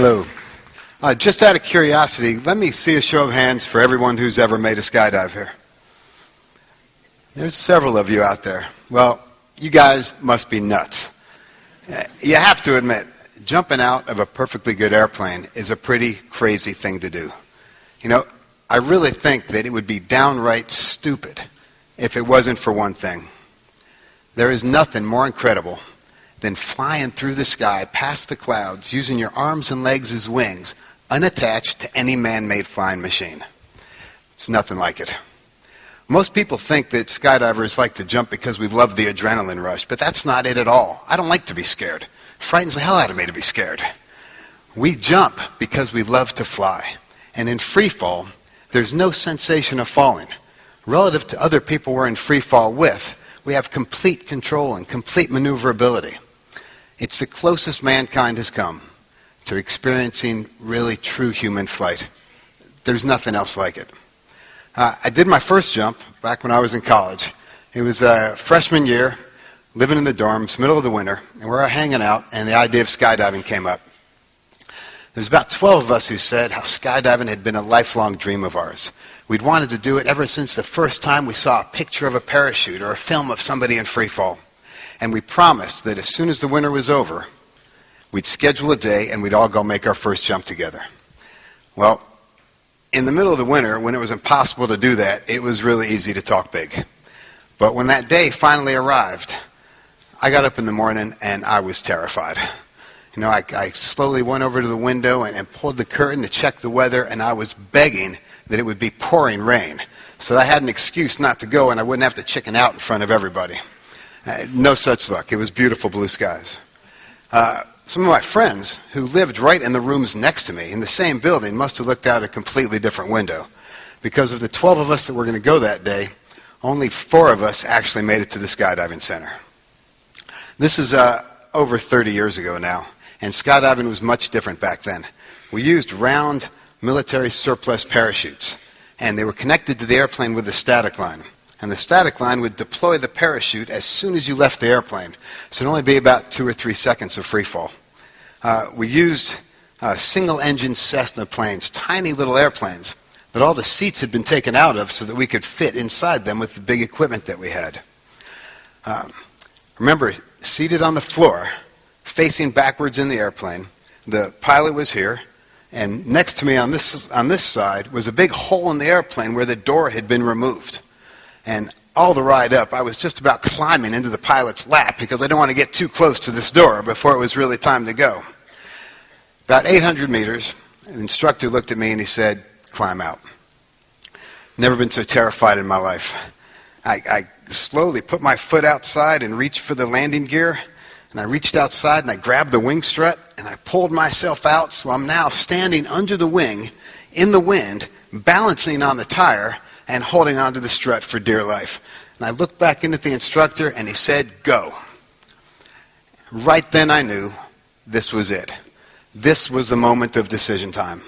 Hello. Just out of curiosity, let me see a show of hands for everyone who's ever made a skydive here. There's several of you out there. Well, you guys must be nuts. You have to admit, jumping out of a perfectly good airplane is a pretty crazy thing to do. You know, I really think that it would be downright stupid if it wasn't for one thing. There is nothing more incredible than flying through the sky past the clouds using your arms and legs as wings, unattached to any man-made flying machine. There's nothing like it. Most people think that skydivers like to jump because we love the adrenaline rush, but that's not it at all. I don't like to be scared. It frightens the hell out of me to be scared. We jump because we love to fly. And in free fall, there's no sensation of falling. Relative to other people we're in free fall with, we have complete control and complete maneuverability. It's the closest mankind has come to experiencing really true human flight. There's nothing else like it. I did my first jump back when I was in college. It was a freshman year, living in the dorms, middle of the winter, and we were hanging out, and the idea of skydiving came up. There was about 12 of us who said how skydiving had been a lifelong dream of ours. We'd wanted to do it ever since the first time we saw a picture of a parachute or a film of somebody in free fall. And we promised that as soon as the winter was over, we'd schedule a day and we'd all go make our first jump together. Well, in the middle of the winter, when it was impossible to do that, it was really easy to talk big. But when that day finally arrived, I got up in the morning and I was terrified. You know, I slowly went over to the window and pulled the curtain to check the weather, and I was begging that it would be pouring rain so that I had an excuse not to go and I wouldn't have to chicken out in front of everybody. No such luck. It was beautiful blue skies. Some of my friends who lived right in the rooms next to me in the same building must have looked out a completely different window. Because of the 12 of us that were going to go that day, only 4 of us actually made it to the skydiving center. This is over 30 years ago now, and skydiving was much different back then. We used round military surplus parachutes, and they were connected to the airplane with a static line. And the static line would deploy the parachute as soon as you left the airplane. So it'd only be about 2 or 3 seconds of free fall. We used single-engine Cessna planes, tiny little airplanes, that all the seats had been taken out of so that we could fit inside them with the big equipment that we had. Remember, seated on the floor, facing backwards in the airplane, the pilot was here, and next to me on this side was a big hole in the airplane where the door had been removed. And all the ride up, I was just about climbing into the pilot's lap because I didn't want to get too close to this door before it was really time to go. About 800 meters, an instructor looked at me and he said, "Climb out." Never been so terrified in my life. I slowly put my foot outside and reached for the landing gear. And I reached outside and I grabbed the wing strut and I pulled myself out, so I'm now standing under the wing in the wind, balancing on the tire and holding onto the strut for dear life. And I looked back in at the instructor and he said, "Go." Right then I knew this was it. This was the moment of decision time.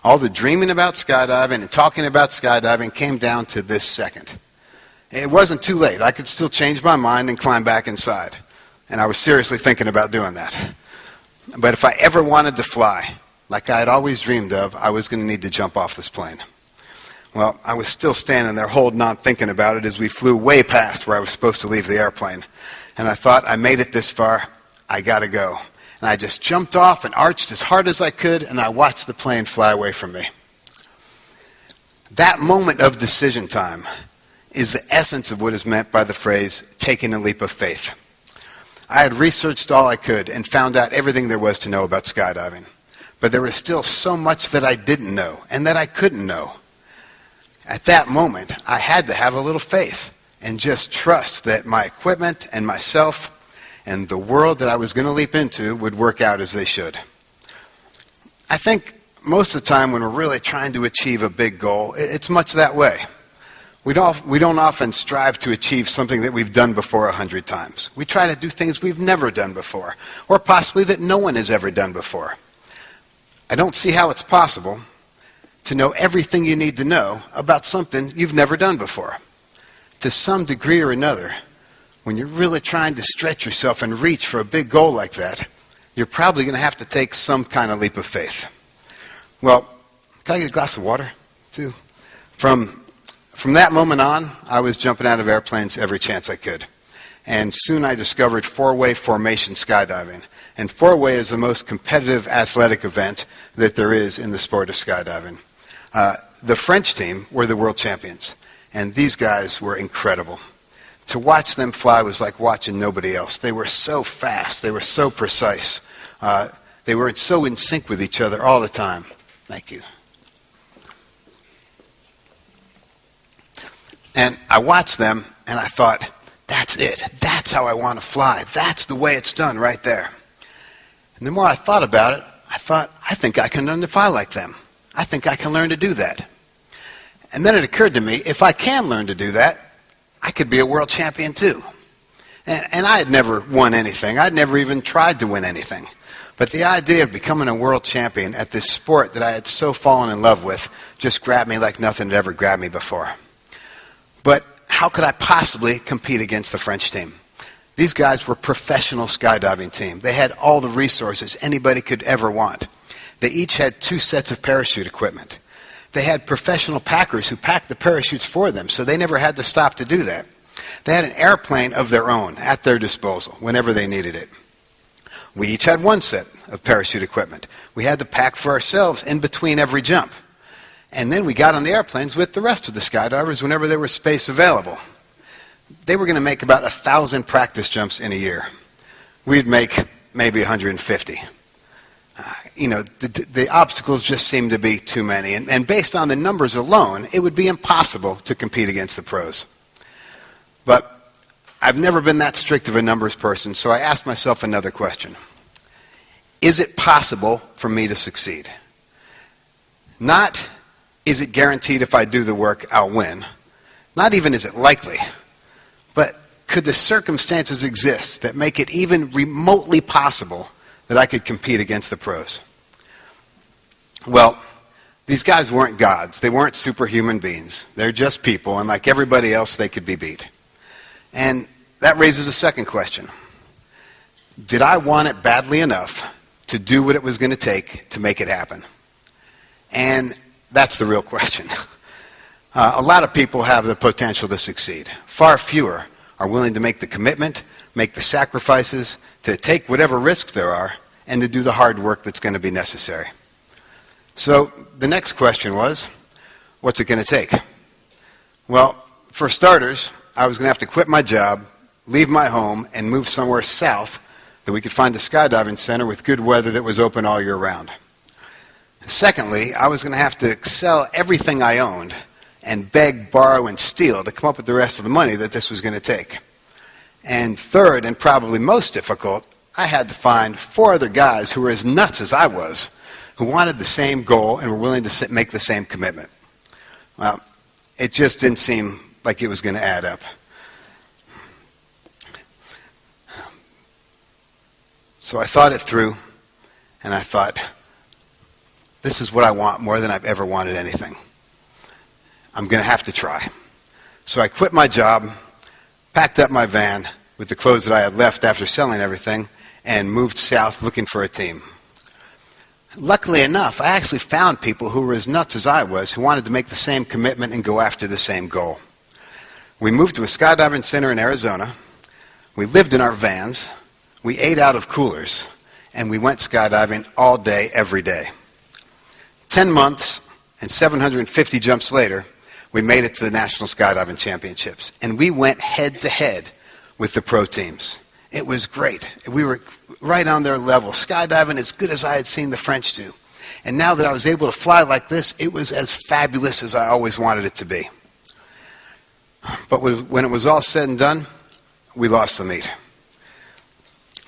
All the dreaming about skydiving and talking about skydiving came down to this second. It wasn't too late. I could still change my mind and climb back inside. And I was seriously thinking about doing that. But if I ever wanted to fly, like I had always dreamed of, I was going to need to jump off this plane. Well, I was still standing there holding on, thinking about it as we flew way past where I was supposed to leave the airplane. And I thought, I made it this far, I got to go. And I just jumped off and arched as hard as I could, and I watched the plane fly away from me. That moment of decision time is the essence of what is meant by the phrase, taking a leap of faith. I had researched all I could and found out everything there was to know about skydiving. But there was still so much that I didn't know and that I couldn't know. At that moment, I had to have a little faith and just trust that my equipment and myself and the world that I was going to leap into would work out as they should. I think most of the time when we're really trying to achieve a big goal, it's much that way. We don't often strive to achieve something that we've done before 100 times. We try to do things we've never done before, or possibly that no one has ever done before. I don't see how it's possible to know everything you need to know about something you've never done before. To some degree or another, when you're really trying to stretch yourself and reach for a big goal like that, you're probably going to have to take some kind of leap of faith. Well, can I get a glass of water, too? From that moment on, I was jumping out of airplanes every chance I could. And soon I discovered four-way formation skydiving. And four-way is the most competitive athletic event that there is in the sport of skydiving. The French team were the world champions, and these guys were incredible. To watch them fly was like watching nobody else. They were so fast. They were so precise. They were so in sync with each other all the time. Thank you. And I watched them, and I thought, that's it. That's how I want to fly. That's the way it's done right there. And the more I thought about it, I thought, I think I can learn to fly like them. I think I can learn to do that. And then it occurred to me, if I can learn to do that, I could be a world champion too. And I had never won anything. I'd never even tried to win anything. But the idea of becoming a world champion at this sport that I had so fallen in love with just grabbed me like nothing had ever grabbed me before. But how could I possibly compete against the French team? These guys were a professional skydiving team. They had all the resources anybody could ever want. They each had 2 sets of parachute equipment. They had professional packers who packed the parachutes for them, so they never had to stop to do that. They had an airplane of their own at their disposal whenever they needed it. We each had 1 set of parachute equipment. We had to pack for ourselves in between every jump. And then we got on the airplanes with the rest of the skydivers whenever there was space available. They were going to make about 1,000 practice jumps in a year. We'd make maybe 150. The obstacles just seemed to be too many. And based on the numbers alone, it would be impossible to compete against the pros. But I've never been that strict of a numbers person, so I asked myself another question. Is it possible for me to succeed? Not, is it guaranteed if I do the work, I'll win? Not even is it likely. But could the circumstances exist that make it even remotely possible that I could compete against the pros? Well, these guys weren't gods. They weren't superhuman beings. They're just people, and like everybody else, they could be beat. And that raises a second question. Did I want it badly enough to do what it was going to take to make it happen? And that's the real question. A lot of people have the potential to succeed. Far fewer are willing to make the commitment, make the sacrifices, to take whatever risks there are, and to do the hard work that's going to be necessary. So the next question was, what's it going to take? Well, for starters, I was going to have to quit my job, leave my home, and move somewhere south that we could find a skydiving center with good weather that was open all year round. Secondly, I was going to have to sell everything I owned and beg, borrow, and steal to come up with the rest of the money that this was going to take. And third, and probably most difficult, I had to find 4 other guys who were as nuts as I was, who wanted the same goal and were willing to make the same commitment. Well, it just didn't seem like it was going to add up. So I thought it through, and I thought, this is what I want more than I've ever wanted anything. I'm going to have to try. So I quit my job, packed up my van with the clothes that I had left after selling everything, and moved south looking for a team. Luckily enough, I actually found people who were as nuts as I was, who wanted to make the same commitment and go after the same goal. We moved to a skydiving center in Arizona. We lived in our vans. We ate out of coolers. And we went skydiving all day, every day. 10 months and 750 jumps later, we made it to the National Skydiving Championships. And we went head-to-head with the pro teams. It was great. We were right on their level, skydiving as good as I had seen the French do. And now that I was able to fly like this, it was as fabulous as I always wanted it to be. But when it was all said and done, we lost the meet.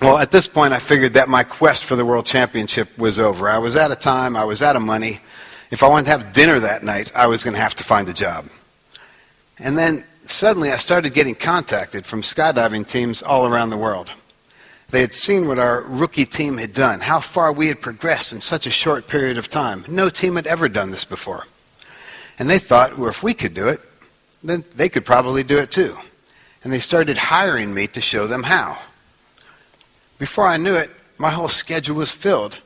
Well, at this point, I figured that my quest for the World Championship was over. I was out of time. I was out of money. If I wanted to have dinner that night, I was going to have to find a job. And then suddenly I started getting contacted from skydiving teams all around the world. They had seen what our rookie team had done, how far we had progressed in such a short period of time. No team had ever done this before. And they thought, well, if we could do it, then they could probably do it too. And they started hiring me to show them how. Before I knew it, my whole schedule was filled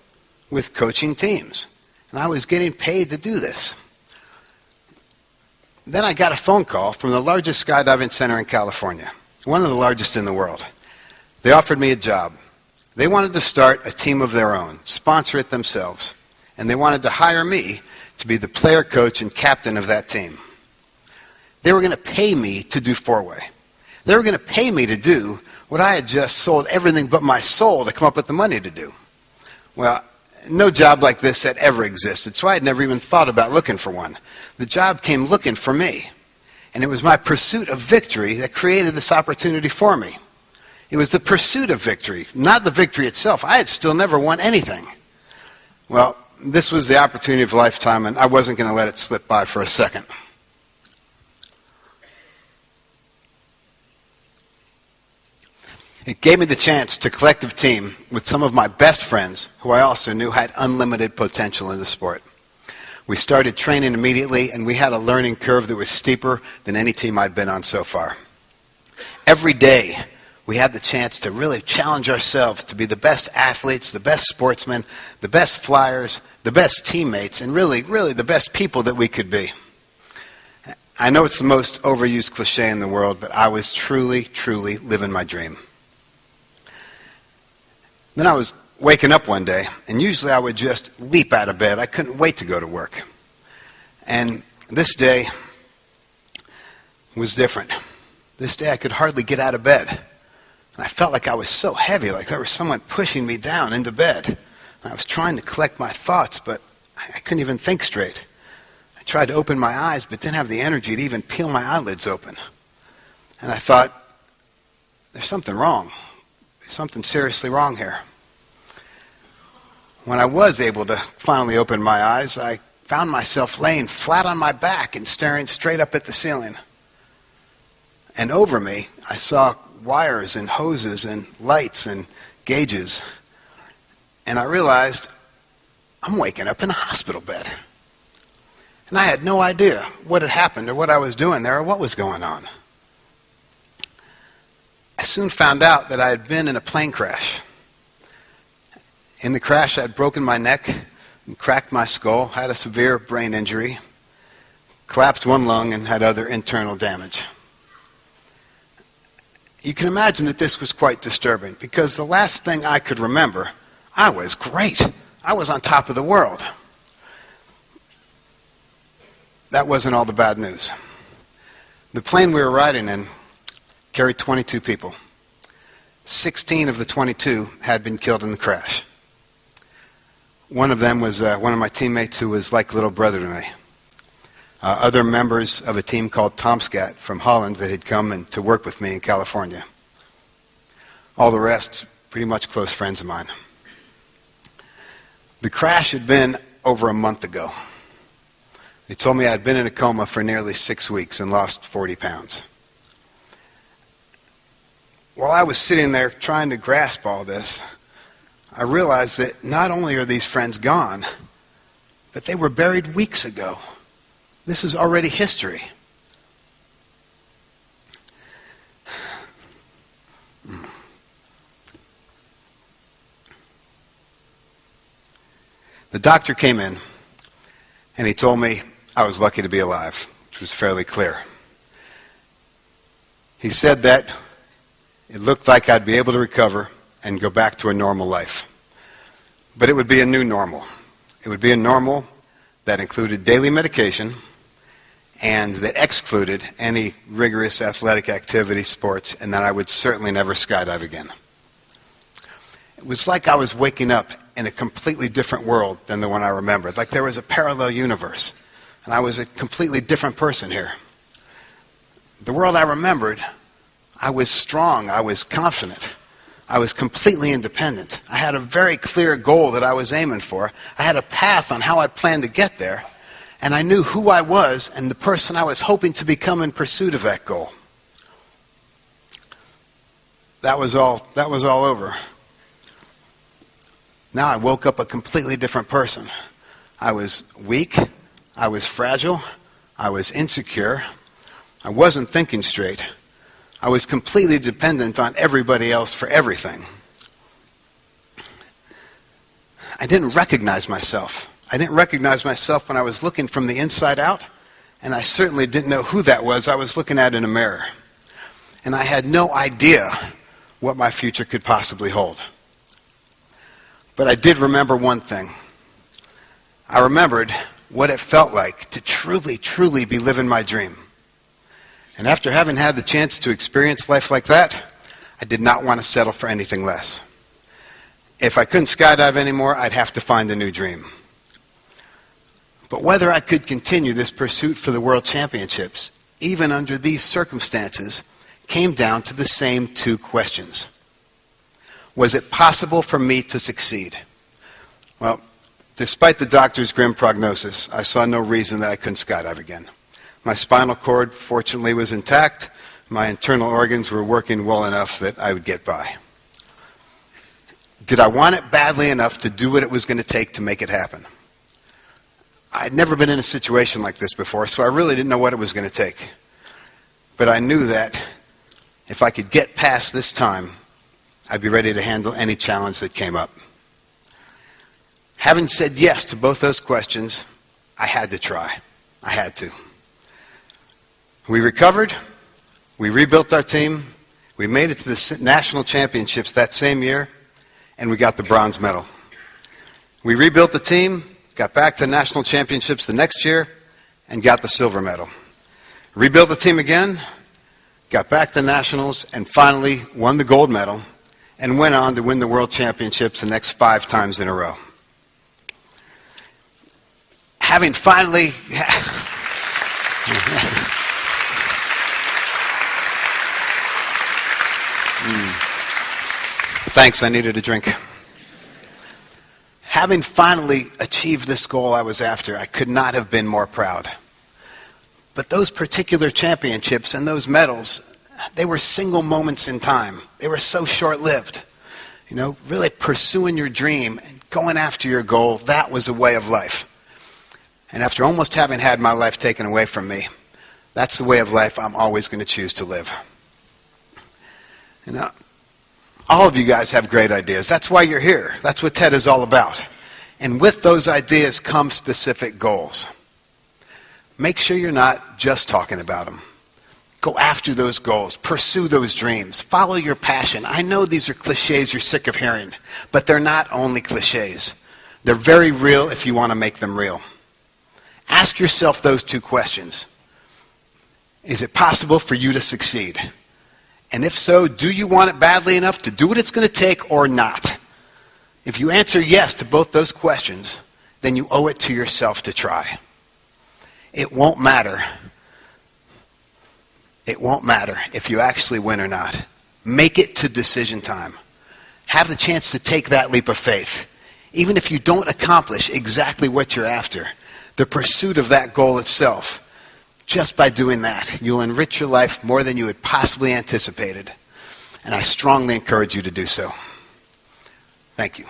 with coaching teams, and I was getting paid to do this. Then I got a phone call from the largest skydiving center in California, one of the largest in the world. They offered me a job. They wanted to start a team of their own, sponsor it themselves, and they wanted to hire me to be the player, coach, and captain of that team. They were going to pay me to do four-way. They were going to pay me to do what I had just sold everything but my soul to come up with the money to do. Well, no job like this had ever existed, so I had never even thought about looking for one. The job came looking for me, and it was my pursuit of victory that created this opportunity for me. It was the pursuit of victory, not the victory itself. I had still never won anything. Well, this was the opportunity of a lifetime, and I wasn't going to let it slip by for a second. It gave me the chance to collective team with some of my best friends who I also knew had unlimited potential in the sport. We started training immediately, and we had a learning curve that was steeper than any team I'd been on so far. Every day, we had the chance to really challenge ourselves to be the best athletes, the best sportsmen, the best flyers, the best teammates, and really the best people that we could be. I know it's the most overused cliche in the world, but I was truly living my dream. Then I was waking up one day, and usually I would just leap out of bed. I couldn't wait to go to work. And this day was different. This day I could hardly get out of bed. And I felt like I was so heavy, like there was someone pushing me down into bed. And I was trying to collect my thoughts, but I couldn't even think straight. I tried to open my eyes, but didn't have the energy to even peel my eyelids open. And I thought, there's something wrong. There's something seriously wrong here. When I was able to finally open my eyes, I found myself laying flat on my back and staring straight up at the ceiling. And over me, I saw wires and hoses and lights and gauges. And I realized I'm waking up in a hospital bed. And I had no idea what had happened or what I was doing there or what was going on. I soon found out that I had been in a plane crash. In the crash, I had broken my neck and cracked my skull, had a severe brain injury, collapsed one lung, and had other internal damage. You can imagine that this was quite disturbing because the last thing I could remember, I was great. I was on top of the world. That wasn't all the bad news. The plane we were riding in carried 22 people. 16 of the 22 had been killed in the crash. One of them was one of my teammates who was like a little brother to me. Other members of a team called Tomscat from Holland that had come to work with me in California. All the rest, pretty much close friends of mine. The crash had been over a month ago. They told me I had been in a coma for nearly 6 weeks and lost 40 pounds. While I was sitting there trying to grasp all this, I realized that not only are these friends gone, but they were buried weeks ago. This is already history. The doctor came in, and he told me I was lucky to be alive, which was fairly clear. He said that it looked like I'd be able to recover and go back to a normal life. But it would be a new normal. It would be a normal that included daily medication and that excluded any rigorous athletic activity, sports, and that I would certainly never skydive again. It was like I was waking up in a completely different world than the one I remembered, like there was a parallel universe, and I was a completely different person here. The world I remembered, I was strong, I was confident. I was completely independent. I had a very clear goal that I was aiming for. I had a path on how I planned to get there. And I knew who I was and the person I was hoping to become in pursuit of that goal. That was all over. Now I woke up a completely different person. I was weak. I was fragile. I was insecure. I wasn't thinking straight. I was completely dependent on everybody else for everything. I didn't recognize myself. I didn't recognize myself when I was looking from the inside out, and I certainly didn't know who that was I was looking at in a mirror. And I had no idea what my future could possibly hold. But I did remember one thing. I remembered what it felt like to truly, truly be living my dream. And after having had the chance to experience life like that, I did not want to settle for anything less. If I couldn't skydive anymore, I'd have to find a new dream. But whether I could continue this pursuit for the World Championships, even under these circumstances, came down to the same two questions. Was it possible for me to succeed? Well, despite the doctor's grim prognosis, I saw no reason that I couldn't skydive again. My spinal cord, fortunately, was intact. My internal organs were working well enough that I would get by. Did I want it badly enough to do what it was going to take to make it happen? I'd never been in a situation like this before, so I really didn't know what it was going to take. But I knew that if I could get past this time, I'd be ready to handle any challenge that came up. Having said yes to both those questions, I had to try. I had to. We recovered. We rebuilt our team. We made it to the national championships that same year, and we got the bronze medal. We rebuilt the team, got back to national championships the next year, and got the silver medal. Rebuilt the team again, got back to nationals, and finally won the gold medal, and went on to win the world championships the next 5 times in a row. Having finally... Thanks, I needed a drink. Having finally achieved this goal I was after, I could not have been more proud. But those particular championships and those medals, they were single moments in time. They were so short-lived. You know, really pursuing your dream and going after your goal, that was a way of life. And after almost having had my life taken away from me, that's the way of life I'm always going to choose to live. You know, all of you guys have great ideas. That's why you're here. That's what TED is all about. And with those ideas come specific goals. Make sure you're not just talking about them. Go after those goals. Pursue those dreams. Follow your passion. I know these are cliches you're sick of hearing, but they're not only cliches. They're very real if you want to make them real. Ask yourself those two questions. Is it possible for you to succeed? And if so, do you want it badly enough to do what it's going to take or not? If you answer yes to both those questions, then you owe it to yourself to try. It won't matter. It won't matter if you actually win or not. Make it to decision time. Have the chance to take that leap of faith. Even if you don't accomplish exactly what you're after, the pursuit of that goal itself, just by doing that, you'll enrich your life more than you had possibly anticipated. And I strongly encourage you to do so. Thank you.